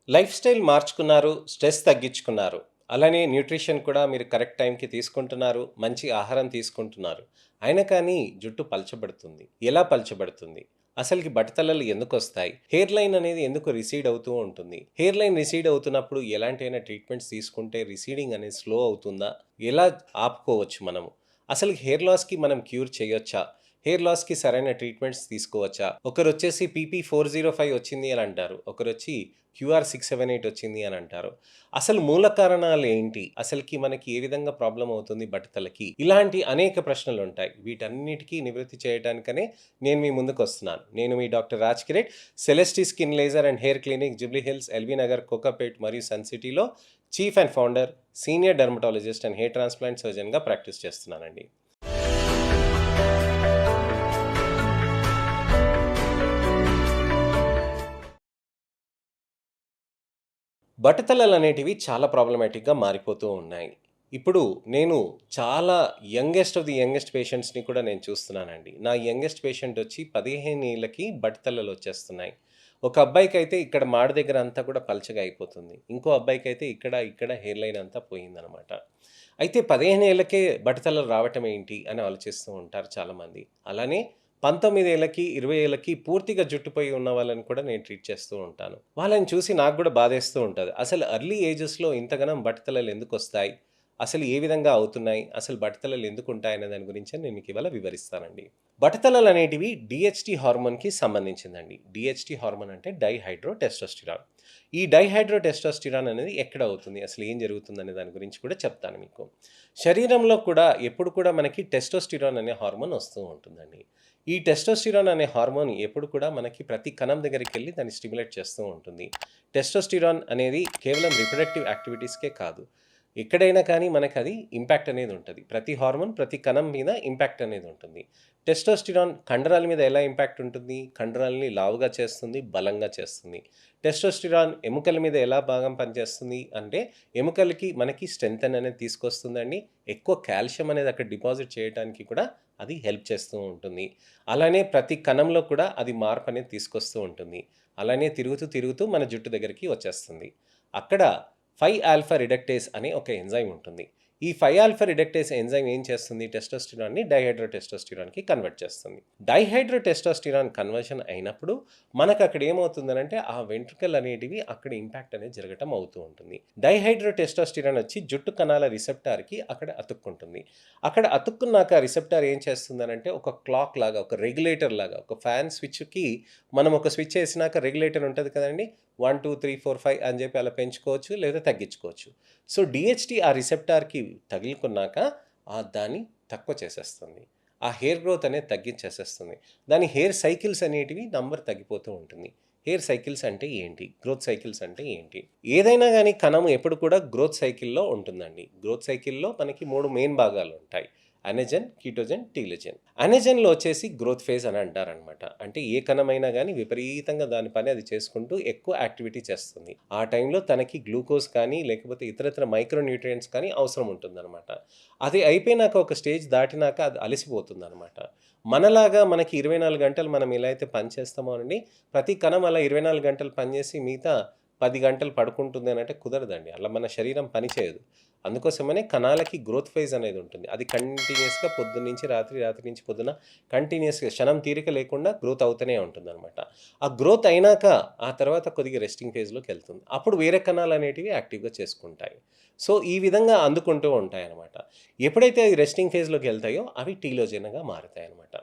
Life style మార్చుకున్నారు, stress తగ్గించుకున్నారు. అలానే nutrition కూడా మీరు కరెక్ట్ టైంకి తీసుకుంటున్నారు, మంచి ఆహారం తీసుకుంటున్నారు. అయినా కానీ జుట్టు పలచబడుతుంది. ఎలా పలచబడుతుంది? అసలుకి బట్టతలలు ఎందుకొస్తాయి? హెయిర్ లైన్ అనేది ఎందుకు రిసీడ్ అవుతూ ఉంటుంది? హెయిర్ లైన్ రిసీడ్ అవుతున్నప్పుడు ఎలాంటైనా ట్రీట్మెంట్స్ తీసుకుంటే రిసీడింగ్ అనేది స్లో అవుతుందా? ఎలా ఆపుకోవచ్చు మనము? అసలు హెయిర్ లాస్‌కి మనం క్యూర్ చేయొచ్చా? హెయిర్ లాస్‌కి సరైన ట్రీట్మెంట్స్ తీసుకోవచ్చా? ఒకరొచ్చేసి పీపీ 405 వచ్చింది అని అంటారు. ఒకరొచ్చి క్యూఆర్ 678 వచ్చింది అని అంటారు. అసలు మూల కారణాలు ఏంటి? అసలుకి మనకి ఏ విధంగా ప్రాబ్లమ్ అవుతుంది బట్టతలకి? ఇలాంటి అనేక ప్రశ్నలుంటాయి. వీటన్నిటికి నివృత్తి చేయటానికనే నేను మీ ముందుకొస్తున్నాను. నేను మీ doctor Raj Kireet, Celesti skin laser and hair clinic, Jubilee Hills, LB Nagar, Kokapet మరియు సన్ సిటీలో chief and founder, senior dermatologist and hair transplant సర్జన్‌గా ప్రాక్టీస్ చేస్తున్నానండి. బట్టతలలనేటివి చాలా ప్రాబ్లమాటిక్‌గా మారిపోతూ ఉన్నాయి. ఇప్పుడు నేను చాలా యంగెస్ట్ ఆఫ్ ది యంగెస్ట్ పేషెంట్స్‌ని కూడా నేను చూస్తున్నానండి. నా యంగెస్ట్ పేషెంట్ వచ్చి 15 ఏళ్ళకి బట్టతలలొచ్చేస్తున్నాయి. ఒక అబ్బాయికైతే ఇక్కడ మాడు దగ్గర అంతా కూడా పల్చగా అయిపోతుంది. ఇంకో అబ్బాయికైతే ఇక్కడ హెయిర్ లైన్ అంతా పోయిందనమాట. అయితే 15 ఏళ్ళకే బట్టతలలు రావటం ఏంటి అని ఆలోచిస్తూ ఉంటారు చాలామంది. అలానే 19 ఏళ్ళకి, 20 ఏళ్ళకి పూర్తిగా జుట్టుపోయి ఉన్న వాళ్ళని కూడా నేను ట్రీట్ చేస్తూ ఉంటాను. వాళ్ళని చూసి నాకు గూడా బాధేస్తూ ఉంటది. అసలు ఎర్లీ ఏజెస్‌లో ఇంతగనం బట్టతలలు ఎందుకొస్తాయి? అసలు ఏ విధంగా అవుతున్నాయి? అసలు బట్టతలలు ఎందుకుంటాయనే దాని గురించే నేను మీకు ఇవాళ వివరిస్తానండి. బట్టతలలనేటివి డీహెచ్టీ హార్మోన్‌కి సంబంధించిందండి. డీహెచ్టీ హార్మోన్ అంటే డైహైడ్రో టెస్టోస్టిరాన్. ఈ డైహైడ్రో టెస్టోస్టిరాన్ అనేది ఎక్కడ అవుతుంది? అసలు ఏం జరుగుతుందనే దాని గురించి కూడా చెప్తాను మీకు. శరీరంలో కూడా ఎప్పుడు కూడా మనకి టెస్టోస్టిరాన్ అనే హార్మోన్ వస్తూ ఉంటుందండి. ఈ టెస్టోస్టిరాన్ అనే హార్మోన్ ఎప్పుడు కూడా మనకి ప్రతి కణం దగ్గరికెళ్ళి దాన్ని స్టిమ్యులేట్ చేస్తూ ఉంటుంది. టెస్టోస్టిరాన్ అనేది కేవలం రిప్రొడక్టివ్ యాక్టివిటీస్‌కే కాదు. ఎక్కడైనా కానీ మనకది ఇంపాక్ట్ అనేది ఉంటది. ప్రతి హార్మోన్ ప్రతి కణం మీద ఇంపాక్ట్ అనేది ఉంటుంది. టెస్టోస్టిరాన్ కండరాల మీద ఎలా ఇంపాక్ట్ ఉంటుంది? కండరాల్ని లావుగా చేస్తుంది, బలంగా చేస్తుంది. టెస్టోస్టిరాన్ ఎముకల మీద ఎలా భాగం పనిచేస్తుంది అంటే, ఎముకలకి మనకి స్ట్రెంగ్త్ అనేది తీసుకొస్తుందండి. ఎక్కువ కాల్షియం అనేది అక్కడ డిపాజిట్ చేయటానికి కూడా అది హెల్ప్ చేస్తూ ఉంటుంది. అలానే ప్రతి కణంలో కూడా అది మార్పనేది తీసుకొస్తూ ఉంటుంది. అలానే తిరుగుతూ మన జుట్టు దగ్గరికి వచ్చేస్తుంది. అక్కడ 5 ఆల్ఫా రిడక్టేస్ అనే ఒక ఎంజైమ్ ఉంటుంది. ఈ 5 ఆల్ఫా రిడక్టేస్ ఎంజైమ్ ఏం చేస్తుంది? టెస్టోస్టిరాన్‌ని డైహైడ్రో టెస్టోస్టిరాన్‌కి కన్వర్ట్ చేస్తుంది. డైహైడ్రో టెస్టోస్టిరాన్ కన్వర్షన్ అయినప్పుడు మనకక్కడ ఏమవుతుందనంటే, ఆ వెంట్రుకలు అనేటివి అక్కడ ఇంపాక్ట్ అనేది జరగటం అవుతూ ఉంటుంది. డైహైడ్రో టెస్టోస్టిరాన్ వచ్చి జుట్టు కణాల రిసెప్టార్‌కి అక్కడ అతుక్కుంటుంది. అక్కడ అతుక్కున్నాక రిసెప్టార్ ఏం చేస్తుందనంటే, ఒక క్లాక్ లాగా, ఒక రెగ్యులేటర్ లాగా, ఒక ఫ్యాన్ స్విచ్‌కి మనం ఒక స్విచ్ ఏసినాక రెగ్యులేటర్ ఉంటది కదండీ! 1, 2, 3, 4, 5 అని చెప్పి అలా పెంచుకోవచ్చు లేదా తగ్గించుకోవచ్చు. సో, డీహెచ్టీ ఆ రిసెప్టార్‌కి తగులుకున్నాక దాన్ని తక్కువ చేసేస్తుంది. ఆ హెయిర్ గ్రోత్ అనేది తగ్గించేసేస్తుంది. దాని హెయిర్ సైకిల్స్ అనేటివి నంబర్ తగ్గిపోతూ ఉంటుంది. హెయిర్ సైకిల్స్ అంటే ఏంటి? గ్రోత్ సైకిల్స్ అంటే ఏంటి? ఏదైనా గాని కణం ఎప్పుడు కూడా గ్రోత్ సైకిల్‌లో ఉంటుందండి. గ్రోత్ సైకిల్‌లో మనకి 3 మెయిన్ భాగాలుంటాయి. అనెజన్, కీటోజన్, టీలోజన్. అనెజన్‌లో వచ్చేసి గ్రోత్ ఫేజ్ అని అంటారనమాట. అంటే ఏ కణమైనా గాని విపరీతంగా దాని పని అది చేసుకుంటూ ఎక్కువ యాక్టివిటీ చేస్తుంది. ఆ టైంలో తనకి గ్లూకోజ్ కానీ, లేకపోతే ఇతరితర మైక్రో న్యూట్రియంట్స్ కానీ అవసరం ఉంటుందనమాట. అది అయిపోయినాక ఒక స్టేజ్ దాటినాక అది అలసిపోతుందనమాట. మనలాగా మనకి 24 గంటలు మనం ఎలా అయితే పని చేస్తామో అండి, ప్రతి కణం అలా 24 గంటలు పనిచేసి మిగతా 10 గంటలు పడుకుంటుంది అనంటే కుదరదండి. అలా మన శరీరం పని చేయదు. అందుకోసమనే కణాలకి గ్రోత్ ఫేజ్ అనేది ఉంటుంది. అది కంటిన్యూయస్‌గా పొద్దున్న నుంచి రాత్రి, రాత్రి నుంచి పొద్దున కంటిన్యూయస్‌గా క్షణం తీరిక లేకుండా గ్రోత్ అవుతూనే ఉంటుందనమాట. ఆ గ్రోత్ అయినాక ఆ తర్వాత కొద్దిగా రెస్టింగ్ ఫేజ్‌లోకెళ్తుంది. అప్పుడు వేరే కణాలనేటివి యాక్టివ్‌గా చేసుకుంటాయి. సో, ఈ విధంగా అందుకుంటూ ఉంటాయనమాట. ఎప్పుడైతే అవి రెస్టింగ్ ఫేజ్‌లోకెళ్తాయో అవి టీలోజన్‌గా మారతాయనమాట.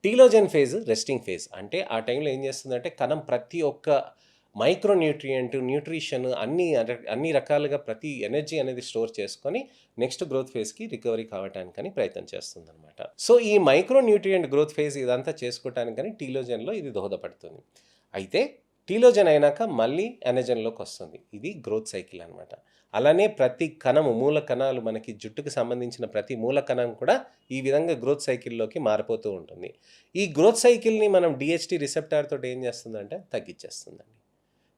Telogen phase resting phase. అంటే ఆ టైంలో ఏం చేస్తుందంటే కణం ప్రతి ఒక్క మైక్రో న్యూట్రియంట్, న్యూట్రిషన్ అన్ని రకాలుగా ప్రతి ఎనర్జీ అనేది స్టోర్ చేసుకొని నెక్స్ట్ గ్రోత్ ఫేజ్‌కి రికవరీ కావటానికని ప్రయత్నం చేస్తుందనమాట. సో, ఈ మైక్రో న్యూట్రియంట్ గ్రోత్ ఫేజ్ ఇదంతా చేసుకోవటానికని టీలోజన్‌లో ఇది దోహదపడుతుంది. అయితే టీలోజన్ అయినాక మళ్ళీ ఎనర్జన్‌లోకొస్తుంది. ఇది గ్రోత్ సైకిల్ అనమాట. అలానే ప్రతి కణము, మూల కణాలు మనకి జుట్టుకి సంబంధించిన ప్రతి మూల కణం కూడా ఈ విధంగా గ్రోత్ సైకిల్‌లోకి మారిపోతూ ఉంటుంది. ఈ గ్రోత్ సైకిల్‌ని మనం డీహెచ్టీ రిసెప్టార్ తోటి ఏం చేస్తుందంటే తగ్గిచ్చేస్తుందండి.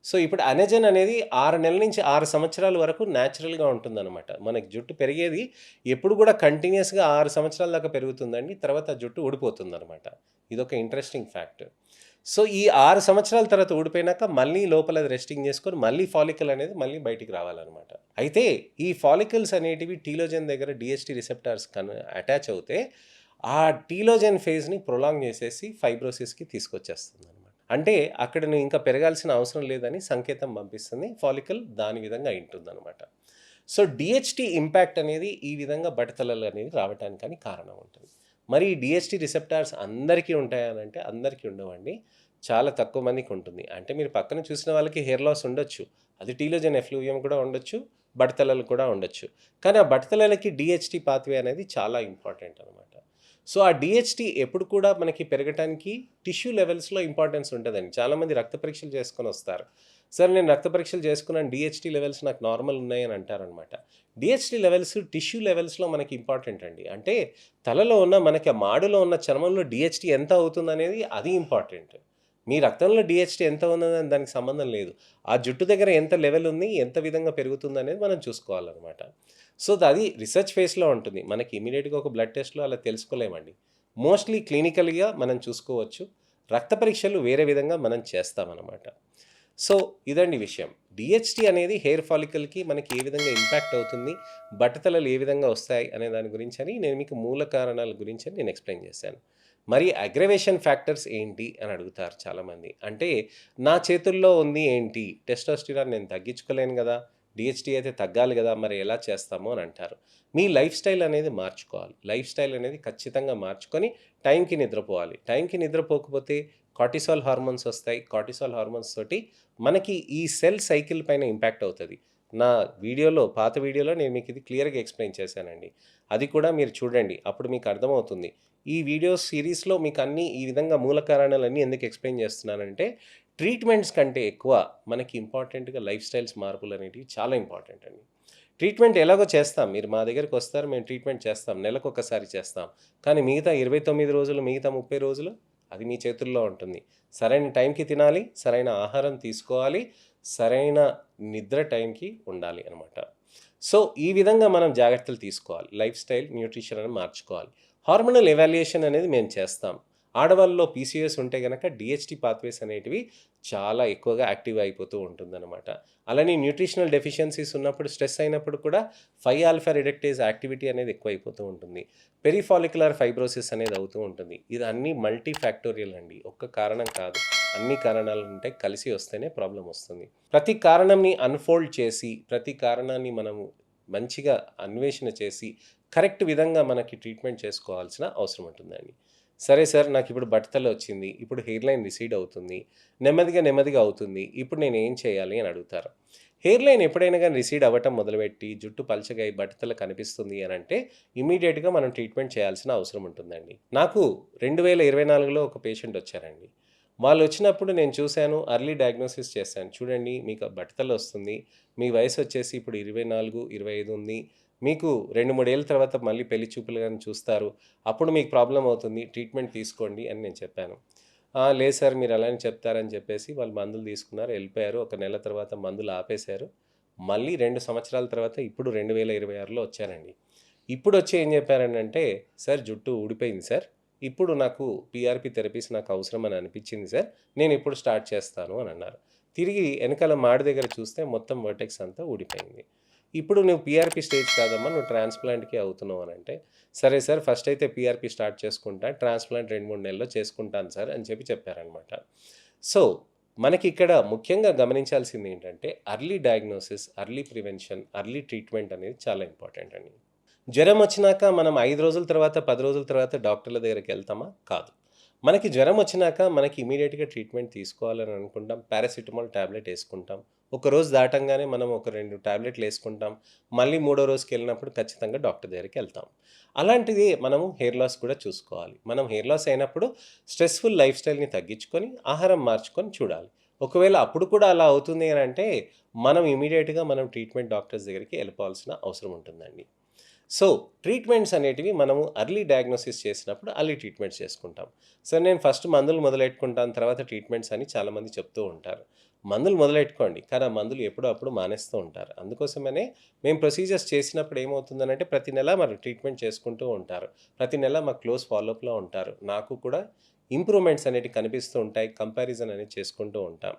సో, ఇప్పుడు అనెజన్ అనేది 6 నెలల నుంచి 6 సంవత్సరాల వరకు న్యాచురల్‌గా ఉంటుందనమాట. మనకి జుట్టు పెరిగేది ఎప్పుడు కూడా కంటిన్యూయస్‌గా 6 సంవత్సరాల దాకా పెరుగుతుందండి. తర్వాత జుట్టు ఊడిపోతుందనమాట. ఇదొక ఇంట్రెస్టింగ్ ఫ్యాక్ట్. సో, ఈ 6 సంవత్సరాల తర్వాత ఊడిపోయినాక మళ్ళీ లోపల అది రెస్టింగ్ చేసుకొని మళ్ళీ ఫాలికల్ అనేది మళ్ళీ బయటికి రావాలనమాట. అయితే ఈ ఫాలికల్స్ అనేటివి టీలోజన్ దగ్గర డీహెచ్టీ రిసెప్టార్స్ అటాచ్ అవుతే ఆ టీలోజన్ ఫేజ్‌ని ప్రొలాంగ్ చేసేసి ఫైబ్రోసిస్‌కి తీసుకొచ్చేస్తుందనమాట. అంటే అక్కడ నువ్వు ఇంకా పెరగాల్సిన అవసరం లేదని సంకేతం పంపిస్తుంది. ఫాలికల్ దాని విధంగా అయుంటుందనమాట. సో, డీహెచ్టీ ఇంపాక్ట్ అనేది ఈ విధంగా బట్టతలలు అనేది రావటానికని కారణం ఉంటుంది. మరి ఈ డీహెచ్టీ రిసెప్టార్స్ అందరికీ ఉంటాయా అనంటే అందరికీ ఉండవండి. చాలా తక్కువ మందికి ఉంటుంది. అంటే మీరు పక్కన చూసిన వాళ్ళకి హెయిర్ లాస్ ఉండొచ్చు. అది టీలోజన్ ఎఫ్లూవియం కూడా ఉండొచ్చు. బట్టతలలు కూడా ఉండొచ్చు. కానీ ఆ బట్టతలలకి డీహెచ్టీ పాత్వే అనేది చాలా ఇంపార్టెంట్ అనమాట. సో, ఆ డీహెచ్టీ ఎప్పుడు కూడా మనకి పెరగటానికి టిష్యూ లెవెల్స్‌లో ఇంపార్టెన్స్ ఉంటదండి. చాలామంది రక్త పరీక్షలు చేసుకొనొస్తారు. సార్ నేను రక్త పరీక్షలు చేసుకున్నాను. డీహెచ్టీ లెవెల్స్ నాకు నార్మల్ ఉన్నాయని అంటారనమాట. డీహెచ్టీ లెవెల్స్ టిష్యూ లెవెల్స్‌లో మనకి ఇంపార్టెంట్ అండి. అంటే తలలో ఉన్న మనకి ఆ మాడులో ఉన్న చర్మంలో డీహెచ్టీ ఎంత అవుతుందనేది అది ఇంపార్టెంట్. మీ రక్తంలో డీహెచ్టీ ఎంత ఉన్నదని దానికి సంబంధం లేదు. ఆ జుట్టు దగ్గర ఎంత లెవెల్ ఉంది, ఎంత విధంగా పెరుగుతుందనేది మనం చూసుకోవాలనమాట. సో, అది రిసర్చ్ ఫేస్‌లో ఉంటుంది. మనకి ఇమ్మీడియేట్‌గా ఒక బ్లడ్ టెస్ట్‌లో అలా తెలుసుకోలేమండి. మోస్ట్‌లీ క్లినికల్‌గా మనం చూసుకోవచ్చు. రక్త పరీక్షలు వేరే విధంగా మనం చేస్తామనమాట. సో, ఇదండి విషయం. డీహెచ్టీ అనేది హెయిర్ ఫాలికల్‌కి మనకి ఏ విధంగా ఇంపాక్ట్ అవుతుంది, బట్టతలలు ఏ విధంగా వస్తాయి అనే దాని గురించని నేను మీకు మూల కారణాల గురించని నేను ఎక్స్‌ప్లెయిన్ చేశాను. మరి అగ్రవేషన్ ఫ్యాక్టర్స్ ఏంటి అని అడుగుతారు చాలామంది. అంటే నా చేతుల్లో ఉంది ఏంటి? టెస్టోస్టిరాన్ నేను తగ్గించుకోలేను గదా! డీహెచ్టీ అయితే తగ్గాలి గదా! మరి ఎలా చేస్తాము అని అంటారు. మీ లైఫ్ స్టైల్ అనేది మార్చుకోవాలి. లైఫ్ స్టైల్ అనేది ఖచ్చితంగా మార్చుకొని టైంకి నిద్రపోవాలి. టైంకి నిద్రపోకపోతే కార్టిసాల్ హార్మోన్స్ వస్తాయి. కార్టిసాల్ హార్మోన్స్ తోటి మనకి ఈ సెల్ సైకిల్ పైన ఇంపాక్ట్ అవుతది. నా వీడియోలో పాత వీడియోలో నేను మీకు ఇది క్లియర్‌గా ఎక్స్‌ప్లెయిన్ చేశానండి. అది కూడా మీరు చూడండి. అప్పుడు మీకు అర్థమవుతుంది. ఈ వీడియో సీరీస్‌లో మీకు అన్నీ ఈ విధంగా మూల కారణాలన్నీ ఎందుకు ఎక్స్‌ప్లెయిన్ చేస్తున్నానంటే ట్రీట్మెంట్స్ కంటే ఎక్కువ మనకి ఇంపార్టెంట్‌గా లైఫ్ స్టైల్స్ మార్పులనేటివి చాలా ఇంపార్టెంట్ అండి. ట్రీట్మెంట్ ఎలాగో చేస్తాం. మీరు మా దగ్గరికొస్తారు. మేము ట్రీట్మెంట్ చేస్తాం. నెలకొకసారి చేస్తాం. కానీ మిగతా 29 రోజులు, మిగతా 30 రోజులు అది మీ చేతుల్లో ఉంటుంది. సరైన టైంకి తినాలి, సరైన ఆహారం తీసుకోవాలి, సరైన నిద్ర టైంకి ఉండాలి అనమాట. సో, ఈ విధంగా మనం జాగ్రత్తలు తీసుకోవాలి. లైఫ్ స్టైల్, న్యూట్రిషన్ అని మార్చుకోవాలి. హార్మోనల్ ఎవాల్యుయేషన్ అనేది మేము చేస్తాం. ఆడవాళ్ళలో పీసీఓఎస్ ఉంటే గనక డీహెచ్టీ పాత్వేస్ అనేటివి చాలా ఎక్కువగా యాక్టివ్ అయిపోతూ ఉంటుందన్నమాట. అలానే న్యూట్రిషనల్ డెఫిషియన్సీస్ ఉన్నప్పుడు, స్ట్రెస్ అయినప్పుడు కూడా 5 ఆల్ఫా రిడక్టేజ్ యాక్టివిటీ అనేది ఎక్కువైపోతూ ఉంటుంది. పెరిఫాలిక్యులర్ ఫైబ్రోసిస్ అనేది అవుతూ ఉంటుంది. ఇది అన్నీ మల్టీ ఫ్యాక్టోరియల్ అండి. ఒక్క కారణం కాదు. అన్ని కారణాలు ఉంటాయి. కలిసి వస్తేనే ప్రాబ్లమ్ వస్తుంది. ప్రతి కారణంని అన్‌ఫోల్డ్ చేసి, ప్రతి కారణాన్ని మనము మంచిగా అన్వేషణ చేసి, కరెక్ట్ విధంగా మనకి ట్రీట్మెంట్ చేసుకోవాల్సిన అవసరం ఉంటుందండి. సరే సార్ నాకిప్పుడు బట్టతల వచ్చింది. ఇప్పుడు హెయిర్ లైన్ రిసీడ్ అవుతుంది. నెమ్మదిగా, నెమ్మదిగా అవుతుంది. ఇప్పుడు నేనేం చేయాలి అని అడుగుతారు. హెయిర్ లైన్ ఎప్పుడైనా గాని రిసీడ్ అవ్వటం మొదలుపెట్టి, జుట్టు పల్చగా అయి బట్టతల కనిపిస్తుంది అనంటే, ఇమ్మీడియేట్‌గా మనం ట్రీట్మెంట్ చేయాల్సిన అవసరం ఉంటుందండి. నాకు 2024లో ఒక పేషెంట్ వచ్చారండి. వాళ్ళొచ్చినప్పుడు నేను చూసాను, ఎర్లీ డయాగ్నోసిస్ చేశాను. చూడండి మీకు బట్టతలొస్తుంది. మీ వయసొచ్చేసి ఇప్పుడు 24, 25 ఉంది. మీకు 2, 3 ఏళ్ల తర్వాత మళ్ళీ పెళ్లి చూపులు గాని చూస్తారు. అప్పుడు మీకు ప్రాబ్లమ్ అవుతుంది. ట్రీట్మెంట్ తీసుకోండి అని నేను చెప్పాను. లేదు సార్ మీరు అలానే చెప్తారని చెప్పేసి వాళ్ళు మందులు తీసుకున్నారు. ఎళ్ళిపోయారు. ఒక నెల తర్వాత మందులు ఆపేశారు. మళ్ళీ 2 సంవత్సరాల తర్వాత ఇప్పుడు 2026లో వచ్చారండి. ఇప్పుడొచ్చి ఏం చెప్పారనంటే, "సార్ జుట్టు ఊడిపోయింది సార్. ఇప్పుడు నాకు పీఆర్‌పీ థెరపీస్ నాకు అవసరం అని అనిపించింది సార్. నేనిప్పుడు స్టార్ట్ చేస్తాను" అని అన్నారు. తిరిగి ఎనకాల మాడు దగ్గర చూస్తే మొత్తం వర్టెక్స్ అంతా ఊడిపోయింది. ఇప్పుడు నువ్వు పీఆర్‌పీ స్టేజ్ కాదమ్మా నువ్వు ట్రాన్స్‌ప్లాంట్‌కే అవుతున్నావు అనంటే, సరే సార్ ఫస్ట్ అయితే పీఆర్‌పీ స్టార్ట్ చేసుకుంటా. ట్రాన్స్‌ప్లాంట్ 2, 3 నెలల్లో చేసుకుంటాను సార్ అని చెప్పారనమాట. సో, మనకిక్కడ ముఖ్యంగా గమనించాల్సింది ఏంటంటే, early diagnosis, early prevention, early treatment అనేది చాలా ఇంపార్టెంట్ అండి. జ్వరం వచ్చినాక మనం 5 రోజుల తర్వాత, 10 రోజుల తర్వాత డాక్టర్ల దగ్గరికెళ్తామా? కాదు. మనకి జ్వరం వచ్చినాక మనకి ఇమ్మీడియేట్‌గా ట్రీట్మెంట్ తీసుకోవాలని అనుకుంటాం. పారాసిటమాల్ టాబ్లెట్ యేసుకుంటాం. ఒక రోజు దాటంగానే మనం ఒక 2 టాబ్లెట్‌లేసుకుంటాం. మళ్ళీ మూడో రోజుకెళ్ళినప్పుడు ఖచ్చితంగా డాక్టర్ దగ్గరికెళ్తాం. అలాంటిది మనము హెయిర్ లాస్ కూడా చూసుకోవాలి. మనం హెయిర్ లాస్ అయినప్పుడు స్ట్రెస్‌ఫుల్ లైఫ్ స్టైల్‌ని తగ్గించుకొని, ఆహారం మార్చుకొని చూడాలి. ఒకవేళ అప్పుడు కూడా అలా అవుతుంది అనంటే, మనం ఇమ్మీడియేట్‌గా మనం ట్రీట్మెంట్ డాక్టర్స్ దగ్గరికి ఎళ్ళిపోవాల్సిన అవసరం ఉంటుందండి. సో, ట్రీట్మెంట్స్ అనేటివి మనము ఎర్లీ డయాగ్నోసిస్ చేసినప్పుడు ఎర్లీ ట్రీట్మెంట్స్ చేసుకుంటాం. సో, నేను ఫస్ట్ మందులు మొదలెట్టుకుంటాను తర్వాత ట్రీట్మెంట్స్ అని చాలామంది చెప్తూ ఉంటారు. మందులు మొదలెట్టుకోండి. కానీ ఆ మందులు ఎప్పుడో అప్పుడు మానేస్తూ ఉంటారు. అందుకోసమనే మేము ప్రొసీజర్స్ చేసినప్పుడు ఏమవుతుందనంటే ప్రతి నెల మరి ట్రీట్మెంట్ చేసుకుంటూ ఉంటారు. ప్రతి నెల మాకు క్లోజ్ ఫాలోఅప్‌లో ఉంటారు. నాకు కూడా ఇంప్రూవ్మెంట్స్ అనేటివి కనిపిస్తూ ఉంటాయి. కంపారిజన్ అనేది చేసుకుంటూ ఉంటాం.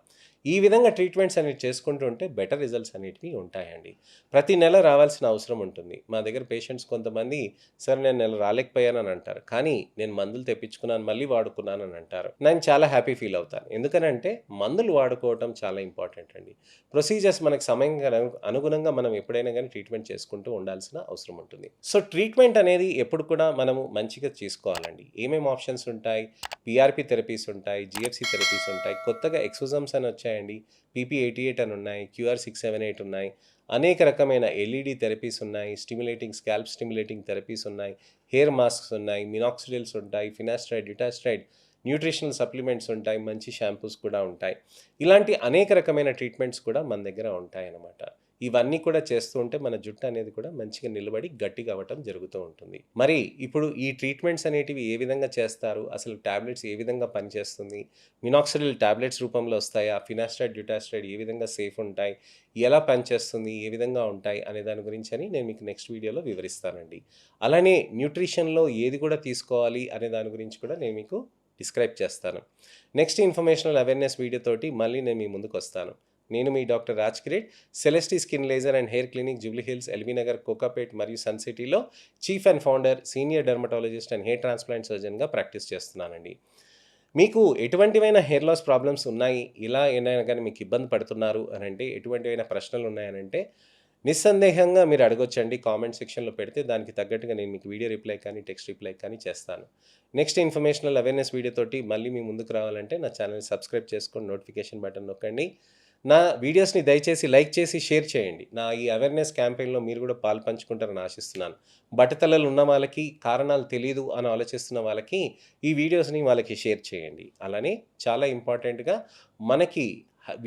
ఈ విధంగా ట్రీట్మెంట్స్ అనేవి చేసుకుంటూ ఉంటే బెటర్ రిజల్ట్స్ అనేటివి ఉంటాయండి. ప్రతి నెల రావాల్సిన అవసరం ఉంటుంది. మా దగ్గర పేషెంట్స్ కొంతమంది సార్ నేను నెల రాలేకపోయానని అంటారు. కానీ నేను మందులు తెప్పించుకున్నాను, మళ్ళీ వాడుకున్నానని అంటారు. నేను చాలా హ్యాపీ ఫీల్ అవుతాను. ఎందుకనంటే మందులు వాడుకోవటం చాలా ఇంపార్టెంట్ అండి. ప్రొసీజర్స్ మనకు సమయంగా అనుగుణంగా మనం ఎప్పుడైనా కానీ ట్రీట్మెంట్ చేసుకుంటూ ఉండాల్సిన అవసరం ఉంటుంది. సో ట్రీట్మెంట్ అనేది ఎప్పుడు కూడా మనము మంచిగా చేసుకోవాలండి. ఏమేమి ఆప్షన్స్ ఉంటాయి? పీఆర్పీ థెరపీస్ ఉంటాయి, జీఎఫ్సీ థెరపీస్ ఉంటాయి, కొత్తగా ఎక్సోజమ్స్ అని వచ్చాయండి, PP88 అని ఉన్నాయి, QR678 ఉన్నాయి, అనేక రకమైన ఎల్ఈడి థెరపీస్ ఉన్నాయి, స్కాల్ప్ స్టిమ్యులేటింగ్ థెరపీస్ ఉన్నాయి, హెయిర్ మాస్క్స్ ఉన్నాయి, మినాక్సిడిల్స్ ఉంటాయి, ఫినాస్ట్రైడ్, డ్యూటాస్ట్రైడ్, న్యూట్రిషనల్ సప్లిమెంట్స్ ఉంటాయి, మంచి షాంపూస్ కూడా ఉంటాయి. ఇలాంటి అనేక రకమైన ట్రీట్మెంట్స్ కూడా మన దగ్గర ఉంటాయన్నమాట. ఇవన్నీ కూడా చేస్తూ ఉంటే మన జుట్టు అనేది కూడా మంచిగా నిలబడి గట్టిగా అవ్వటం జరుగుతూ ఉంటుంది. మరి ఇప్పుడు ఈ ట్రీట్మెంట్స్ అనేటివి ఏ విధంగా చేస్తారు? అసలు టాబ్లెట్స్ ఏ విధంగా పనిచేస్తుంది? మినాక్సిడిల్ టాబ్లెట్స్ రూపంలో వస్తాయా? ఫినాస్ట్రైడ్, డ్యూటాస్ట్రైడ్ ఏ విధంగా సేఫ్ ఉంటాయి? ఎలా పనిచేస్తుంది? ఏ విధంగా ఉంటాయి? అనే దాని గురించి నేను మీకు నెక్స్ట్ వీడియోలో వివరిస్తానండి. అలానే న్యూట్రిషన్లో ఏది కూడా తీసుకోవాలి అనే దాని గురించి కూడా నేను మీకు డిస్క్రైబ్ చేస్తాను. నెక్స్ట్ ఇన్ఫర్మేషనల్ అవేర్నెస్ వీడియోతోటి మళ్ళీ నేను మీ ముందుకు వస్తాను. నేను మీ doctor Raj Kireet, Celesti skin laser and hair clinic, Jubilee Hills, LB Nagar, Kokapet మరియు సన్ సిటీలో chief and founder, senior dermatologist and hair transplant సర్జన్గా ప్రాక్టీస్ చేస్తున్నానండి. మీకు ఎటువంటివైనా హెయిర్ లాస్ ప్రాబ్లమ్స్ ఉన్నాయి, ఇలా ఏదైనా కానీ మీకు ఇబ్బంది పడుతున్నారు అని అంటే, ఎటువంటివైనా ప్రశ్నలు ఉన్నాయనంటే నిస్సందేహంగా మీరు అడగొచ్చండి. కామెంట్ సెక్షన్లో పెడితే దానికి తగ్గట్టుగా నేను మీకు వీడియో రిప్లై కానీ, టెక్స్ట్ రిప్లై కానీ చేస్తాను. నెక్స్ట్ ఇన్ఫర్మేషనల్ అవేర్నెస్ వీడియోతోటి మళ్ళీ మీ ముందుకు రావాలంటే నా ఛానల్ని సబ్స్క్రైబ్ చేసుకొని నోటిఫికేషన్ బటన్ నొక్కండి. నా వీడియోస్ని దయచేసి లైక్ చేసి షేర్ చేయండి. నా ఈ అవేర్నెస్ క్యాంపెయిన్లో మీరు కూడా పాలు పంచుకుంటారని ఆశిస్తున్నాను. బట్టతలలు ఉన్న వాళ్ళకి, కారణాలు తెలీదు అని ఆలోచిస్తున్న వాళ్ళకి ఈ వీడియోస్ని వాళ్ళకి షేర్ చేయండి. అలానే చాలా ఇంపార్టెంట్గా మనకి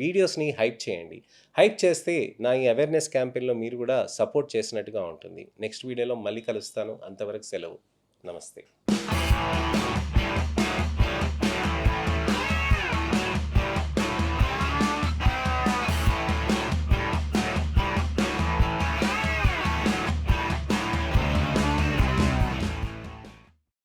వీడియోస్ని హైప్ చేయండి. హైప్ చేస్తే నా ఈ అవేర్నెస్ క్యాంపెయిన్లో మీరు కూడా సపోర్ట్ చేసినట్టుగా ఉంటుంది. నెక్స్ట్ వీడియోలో మళ్ళీ కలుస్తాను. అంతవరకు సెలవు. నమస్తే.